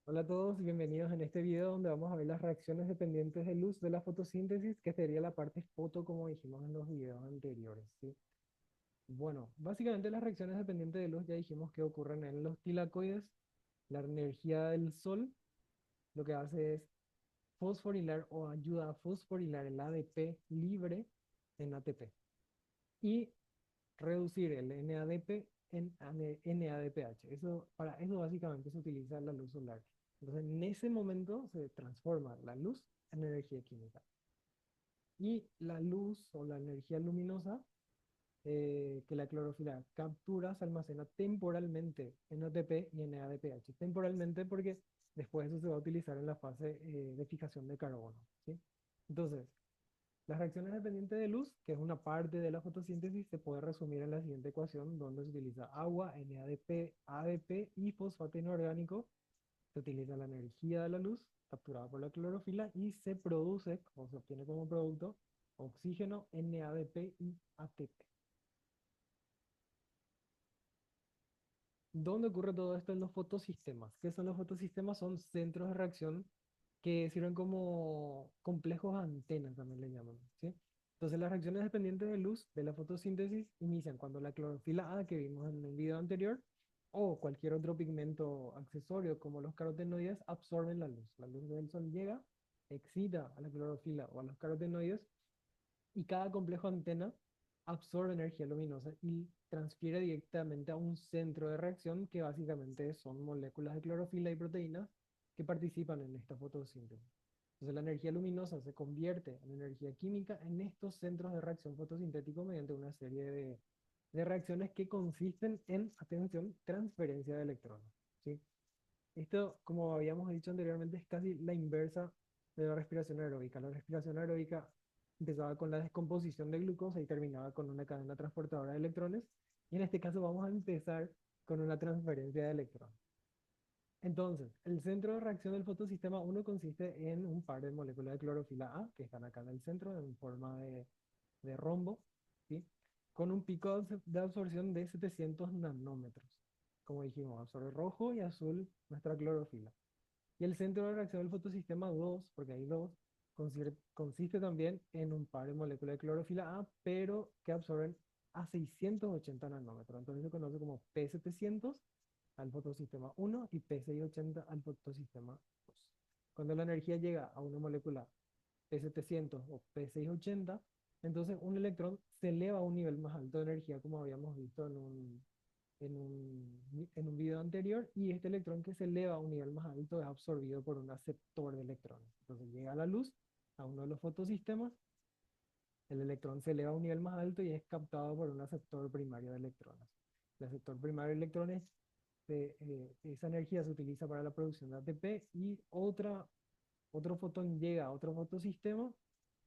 Hola a todos y bienvenidos en este video donde vamos a ver las reacciones dependientes de luz de la fotosíntesis, que sería la parte foto como dijimos en los videos anteriores, ¿sí? Bueno, básicamente las reacciones dependientes de luz ya dijimos que ocurren en los tilacoides. La energía del sol lo que hace es fosforilar o ayuda a fosforilar el ADP libre en ATP y reducir el NADP en NADPH. Para eso básicamente se utiliza la luz solar. Entonces, en ese momento se transforma la luz en energía química. Y la luz o la energía luminosa que la clorofila captura se almacena temporalmente en ATP y en NADPH. Temporalmente porque después eso se va a utilizar en la fase de fijación de carbono, ¿sí? Entonces, las reacciones dependientes de luz, que es una parte de la fotosíntesis, se puede resumir en la siguiente ecuación donde se utiliza agua, NADP, ADP y fosfato inorgánico. Se utiliza la energía de la luz capturada por la clorofila y se produce, o se obtiene como producto, oxígeno, NADP y ATP. ¿Dónde ocurre todo esto? En los fotosistemas. ¿Qué son los fotosistemas? Son centros de reacción que sirven como complejos antenas, también le llaman, ¿sí? Entonces las reacciones dependientes de luz de la fotosíntesis inician cuando la clorofila A que vimos en el video anterior o cualquier otro pigmento accesorio como los carotenoides absorben la luz. La luz del sol llega, excita a la clorofila o a los carotenoides y cada complejo antena absorbe energía luminosa y transfiere directamente a un centro de reacción que básicamente son moléculas de clorofila y proteínas que participan en esta fotosíntesis. Entonces la energía luminosa se convierte en energía química en estos centros de reacción fotosintético mediante una serie de reacciones que consisten en, atención, transferencia de electrones, ¿sí? Esto, como habíamos dicho anteriormente, es casi la inversa de la respiración aeróbica. La respiración aeróbica empezaba con la descomposición de glucosa y terminaba con una cadena transportadora de electrones. Y en este caso vamos a empezar con una transferencia de electrones. Entonces, el centro de reacción del fotosistema 1 consiste en un par de moléculas de clorofila A, que están acá en el centro en forma de rombo, ¿sí? Con un pico de absorción de 700 nanómetros. Como dijimos, absorbe rojo y azul nuestra clorofila. Y el centro de reacción del fotosistema 2, porque hay dos, consiste también en un par de moléculas de clorofila A, pero que absorben a 680 nanómetros. Entonces se conoce como P700 al fotosistema 1 y P680 al fotosistema 2. Cuando la energía llega a una molécula P700 o P680, entonces un electrón se eleva a un nivel más alto de energía, como habíamos visto en un video anterior, y este electrón que se eleva a un nivel más alto es absorbido por un aceptor de electrones. Entonces llega a la luz, a uno de los fotosistemas, el electrón se eleva a un nivel más alto y es captado por un aceptor primario de electrones. El aceptor primario de electrones, esa energía se utiliza para la producción de ATP y otro fotón llega a otro fotosistema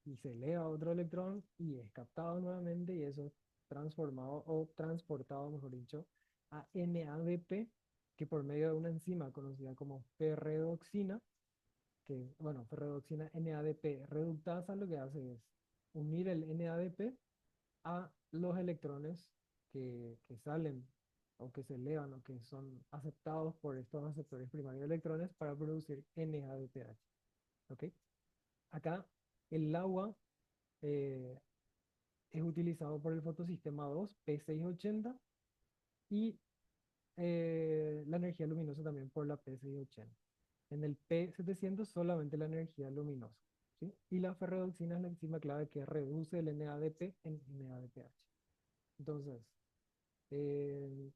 y se eleva a otro electrón y es captado nuevamente y eso es transformado o transportado, mejor dicho, a NADP, que por medio de una enzima conocida como ferredoxina, que, bueno, ferredoxina NADP reductasa, lo que hace es unir el NADP a los electrones que salen o que se elevan o que son aceptados por estos aceptores primarios de electrones para producir NADPH. ¿Ok? Acá el agua eh, es utilizado por el fotosistema 2, P680, y la energía luminosa también por la P680. En el P700 solamente la energía luminosa, ¿sí? Y la ferredoxina es la enzima clave que reduce el NADP en NADPH. Entonces, eh,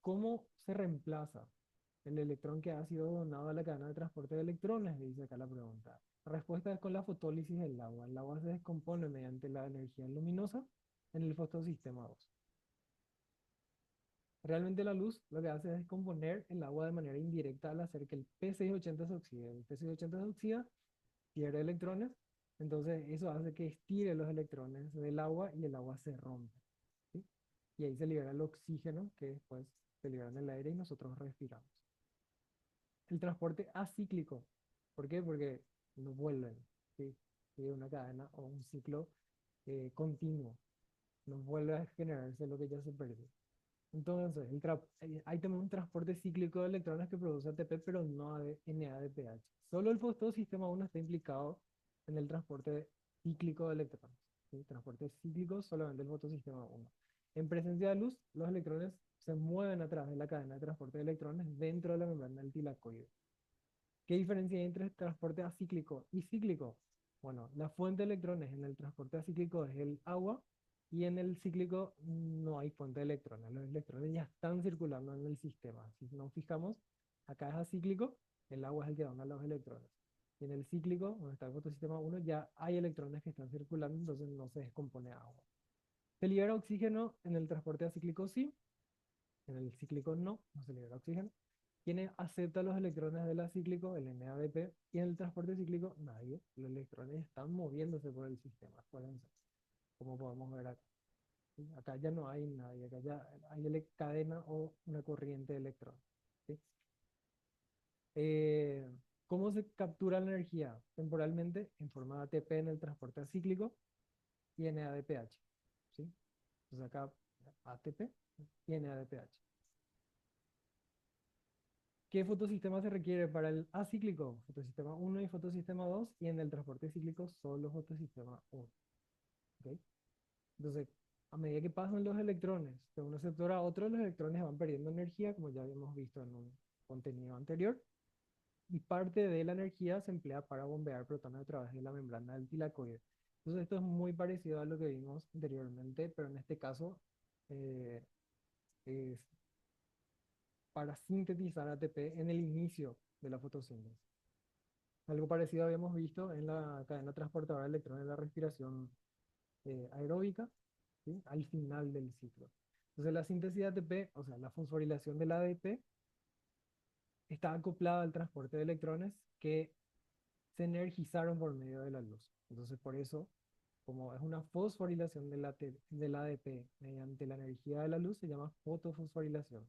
¿cómo se reemplaza el electrón que ha sido donado a la cadena de transporte de electrones? Dice acá la pregunta. La respuesta es con la fotólisis del agua. El agua se descompone mediante la energía luminosa en el fotosistema 2. Realmente la luz lo que hace es descomponer el agua de manera indirecta al hacer que el P680 se oxide. El P680 se oxida, pierde electrones, entonces eso hace que estire los electrones del agua y el agua se rompe, ¿sí? Y ahí se libera el oxígeno que después se libera en el aire y nosotros respiramos. El transporte acíclico, ¿por qué? Porque no vuelven, ¿sí? Sigue una cadena o un ciclo continuo, no vuelve a generarse lo que ya se perdió. Entonces, hay también un transporte cíclico de electrones que produce ATP, pero no NADPH. Solo el fotosistema 1 está implicado en el transporte cíclico de electrones. ¿Sí? Transporte cíclico solamente el fotosistema 1. En presencia de luz, los electrones se mueven a través de la cadena de transporte de electrones dentro de la membrana del tilacoide. ¿Qué diferencia hay entre transporte acíclico y cíclico? Bueno, la fuente de electrones en el transporte acíclico es el agua y en el cíclico no hay fuente de electrones. Los electrones ya están circulando en el sistema. Si nos fijamos, acá es acíclico, el agua es el que da los electrones. Y en el cíclico, donde está el fotosistema 1, ya hay electrones que están circulando, entonces no se descompone agua. ¿Se libera oxígeno en el transporte acíclico? Sí. En el cíclico no se libera oxígeno. ¿Quién acepta los electrones del acíclico? El NADP. Y en el transporte cíclico, nadie. Los electrones están moviéndose por el sistema, acuérdense, como podemos ver acá. ¿Sí? Acá ya no hay nadie, acá ya hay cadena o una corriente de electrones. ¿Sí? Eh, ¿Cómo se captura la energía? Temporalmente, en forma de ATP en el transporte acíclico y NADPH. ¿Sí? Entonces acá ATP y NADPH. ¿Qué fotosistema se requiere para el acíclico? Fotosistema 1 y fotosistema 2, y en el transporte cíclico solo fotosistema 1. ¿Ok? Entonces, a medida que pasan los electrones de un receptor a otro, los electrones van perdiendo energía, como ya habíamos visto en un contenido anterior, y parte de la energía se emplea para bombear protones a través de la membrana del tilacoide. Entonces, esto es muy parecido a lo que vimos anteriormente, pero en este caso eh, es para sintetizar ATP en el inicio de la fotosíntesis. Algo parecido habíamos visto en la cadena transportadora de electrones de la respiración aeróbica, ¿sí? Al final del ciclo. Entonces la síntesis de ATP, o sea, la fosforilación del ADP, está acoplada al transporte de electrones que se energizaron por medio de la luz. Entonces por eso, como es una fosforilación del ADP mediante la energía de la luz, se llama fotofosforilación.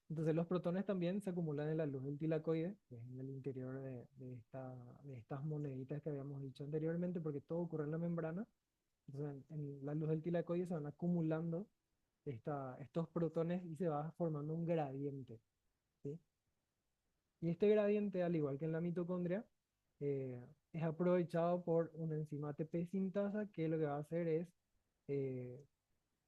Entonces los protones también se acumulan en la luz del tilacoide, que es en el interior de estas moneditas que habíamos dicho anteriormente, porque todo ocurre en la membrana. Entonces en la luz del tilacoide se van acumulando estos protones y se va formando un gradiente. ¿Sí? Y este gradiente, al igual que en la mitocondria, es aprovechado por una enzima ATP sintasa que lo que va a hacer es eh,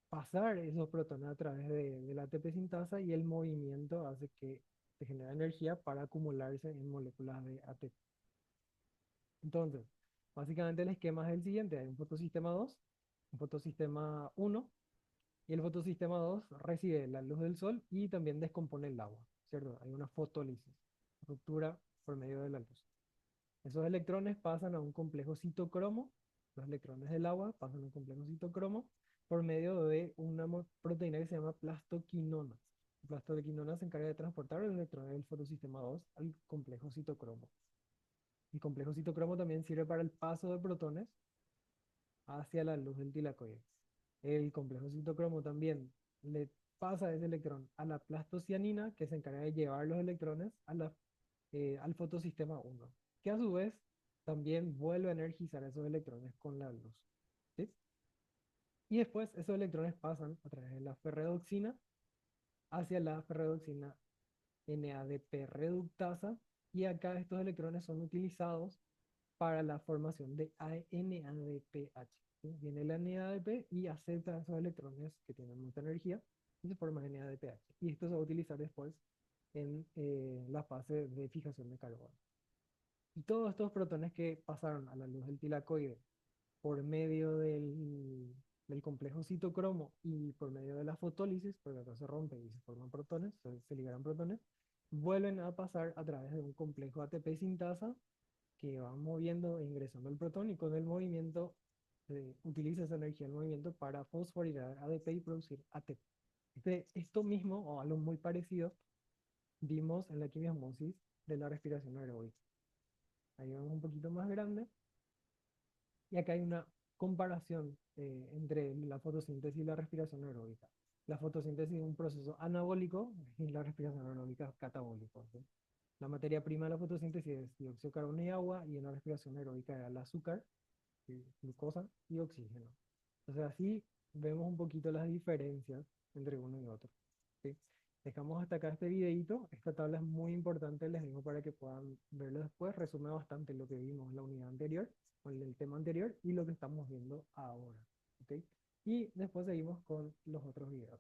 pasar esos protones a través de la ATP sintasa, y el movimiento hace que se genere energía para acumularse en moléculas de ATP. Entonces, básicamente el esquema es el siguiente: hay un fotosistema 2, un fotosistema 1, y el fotosistema 2 recibe la luz del sol y también descompone el agua, ¿cierto? Hay una fotólisis, ruptura por medio de la luz. Esos electrones pasan a un complejo citocromo, los electrones del agua pasan a un complejo citocromo por medio de una proteína que se llama plastoquinona. La plastoquinona se encarga de transportar los electrones del fotosistema 2 al complejo citocromo. El complejo citocromo también sirve para el paso de protones hacia la luz del tilacoide. El complejo citocromo también le pasa ese electrón a la plastocianina, que se encarga de llevar los electrones al fotosistema 1, que a su vez también vuelve a energizar esos electrones con la luz. ¿Sí? Y después esos electrones pasan a través de la ferredoxina hacia la ferredoxina NADP reductasa, y acá estos electrones son utilizados para la formación de NADPH. ¿Sí? Viene la NADP y acepta esos electrones que tienen mucha energía y se forma NADPH. Y esto se va a utilizar después en la fase de fijación de carbono. Y todos estos protones que pasaron a la luz del tilacoide por medio del complejo citocromo y por medio de la fotólisis, porque acá se rompe y se forman protones, se liberan protones, vuelven a pasar a través de un complejo ATP sintasa que va moviendo e ingresando el protón, y con el movimiento utiliza esa energía del movimiento para fosforilar ADP y producir ATP. Esto mismo, o algo muy parecido, vimos en la quimiosmosis de la respiración aeróbica. Ahí vemos un poquito más grande, y acá hay una comparación entre la fotosíntesis y la respiración aeróbica. La fotosíntesis es un proceso anabólico y la respiración aeróbica es catabólico. ¿Sí? La materia prima de la fotosíntesis es dióxido de carbono y agua, y en la respiración aeróbica era el azúcar, glucosa y oxígeno. Entonces así vemos un poquito las diferencias entre uno y otro. ¿Sí? Dejamos hasta acá este videito. Esta tabla es muy importante, les digo, para que puedan verlo después. Resume bastante lo que vimos en la unidad anterior, o en el tema anterior, y lo que estamos viendo ahora. ¿Ok? Y después seguimos con los otros videos.